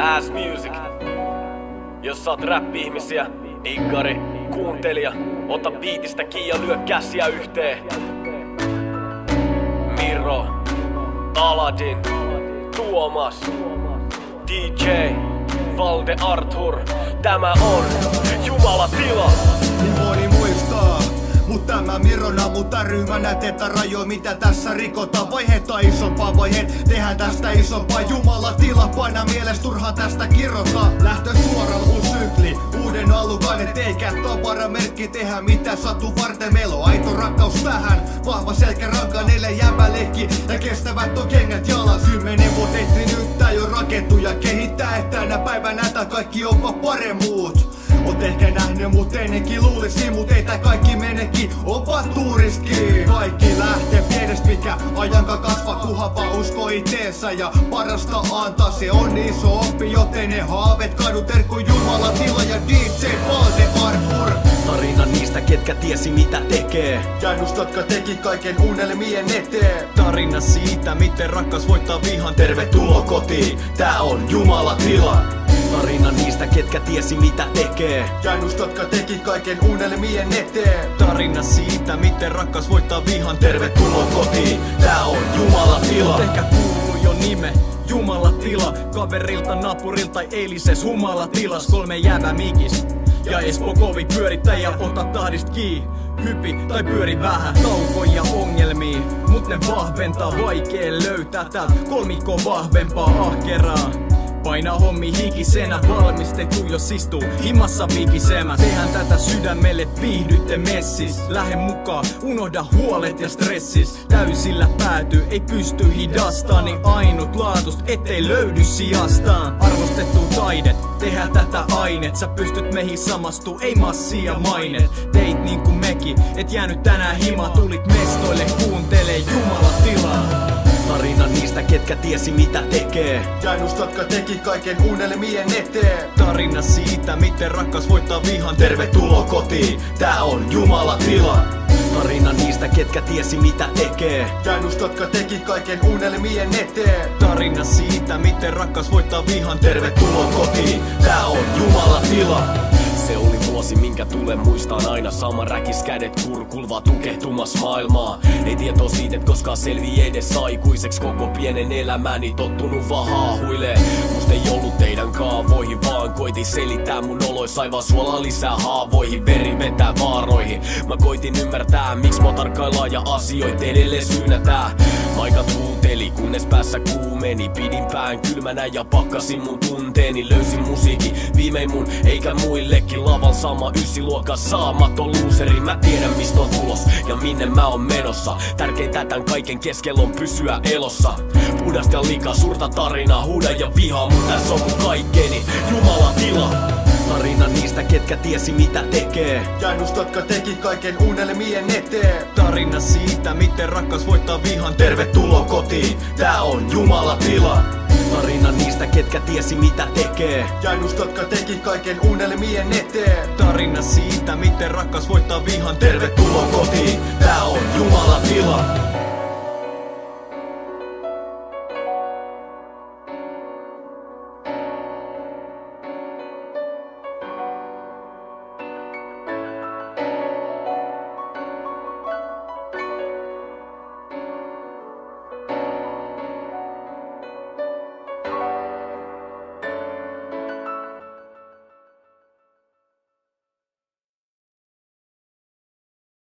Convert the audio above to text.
Ass Music. Jos sä oot rap-ihmisiä, diggari, kuuntelija, ota biitistä kiinni ja lyö käsiä yhteen. Miro, Aladin, Tuomas, DJ, Valde Arthur. Tämä on Jumalatila. Niin moni muistaa, mut tämä Mirona, mutta ryhmänä teetä rajoja, mitä tässä rikotaan. Vaiheetta isompaa, tehdään tästä isompaa. Jumalatila, paina mieles, turhaan tästä kirjoittaa. Lähtö suoraan uusi sykli, uuden alukainen eikä tavaramerkki. Tehdään mitä sattuu varten, meillä on aito rakkaus tähän. Vahva selkäranka, 4 jäbälehki ja kestävät on kengät jalas. 10 vuotta ehti nyt tää jo rakentuu ja kehittää, että tänä päivänä tää kaikki onpa paremmuut. Oot ehkä nähnyt mut ennenkin luulisi, mut ei tää kaikki menekin, onpa tuuriski. Kaikki lähtee pienestä, mikä ajanka kasvaa, kuhan vaan usko itteensä ja parasta antaa. Se on iso oppi, joten ne haavet kadu terkku Jumalatila ja DJ Valde Arthur. Tarina niistä, ketkä tiesi mitä tekee, Ja jotka teki kaiken unelmien eteen. tarina siitä, miten rakkaus voittaa vihan. Tervetuloa kotiin, tää on Jumalatila. Tarina niistä, ketkä tiesi mitä tekee, Ja jotka teki kaiken unelmien eteen. tarina siitä, miten rakkaus voittaa vihan. Tervetuloa kotiin, tää on Jumalatila. Ehkä kuuluu jo nime Jumalatila, kaverilta, napurilta tai eilises humalatilas. 3 jäävä mikis ja Espo kovi pyörittäjä, ota tahdist kii. Hypi tai pyöri vähän, taukoja ongelmia, mut ne vahventaa, vaikee löytää täältä kolmikko vahvempaa ahkeraa. Paina hommi hikisenä, valmistettu jos istuu himassa viikisemä. Tehän tätä sydämelle, viihdytte messis. Lähde mukaan, unohda huolet ja stressis. Täysillä pääty, ei pysty hidastaan, niin ainutlaatust, ettei löydy sijastaan. Arvostettu taide, tehdään tätä ainet. Sä pystyt meihin samastuu, ei massia mainet. Teit niin kuin mekin, et jäänyt tänään hima. Tulit mestoille, kuuntele Jumalatilaa. Tarina niistä, ketkä tiesi mitä tekee, Ja jotka teki kaiken unelmien eteen. tarina siitä, miten rakkaus voittaa vihan. Tervetuloa kotiin, tää on Jumalatila. Tarina niistä, ketkä tiesi mitä tekee, Ja jotka teki kaiken unelmien eteen. tarina siitä, miten rakkaus voittaa vihan. Tervetuloa kotiin, tää on Jumalatila. Se oli vuosi, minkä tulee muistaan aina. Sama räkis kädet kurkulva tukehtumas maailmaa. Ei tietoa siitä, et koskaan selvii edes aikuiseksi. Koko pienen elämäni tottunut vaan haahuilee. Musta ei ollut teidän kaavoihin, vaan koitin selittää mun olois. Aivan suolaa lisää haavoihin, veri vetää vaaroihin. Mä koitin ymmärtää, miksi mä tarkkaillaan ja asioit edelleen syynätään. Aika tuuteli, kunnes päässä kuumeni. Pidin pään kylmänä ja pakkasin mun tunteeni. Löysin musiikin, viimein mun eikä muillekin. Laval sama 9-luokan saamaton luuseri. Mä tiedän mistä on tulos ja minne mä oon menossa. Tärkeintä tän kaiken keskellä on pysyä elossa. Puhdasta ja liikaa, suurta tarinaa, huuda ja vihaa. Mut tässä on mun kaikkeni, Jumalatila. Tarina niistä, ketkä tiesi mitä tekee, Ja jotka teki kaiken unelmien eteen. tarina siitä, miten rakkaus voittaa vihan. Tervetuloa kotiin, tää on Jumalatila. Tarina niistä, ketkä tiesi mitä tekee, Ja jotka teki kaiken unelmien eteen. tarina siitä, miten rakkaus voittaa vihan. Tervetuloa kotiin, tää on Jumalatila.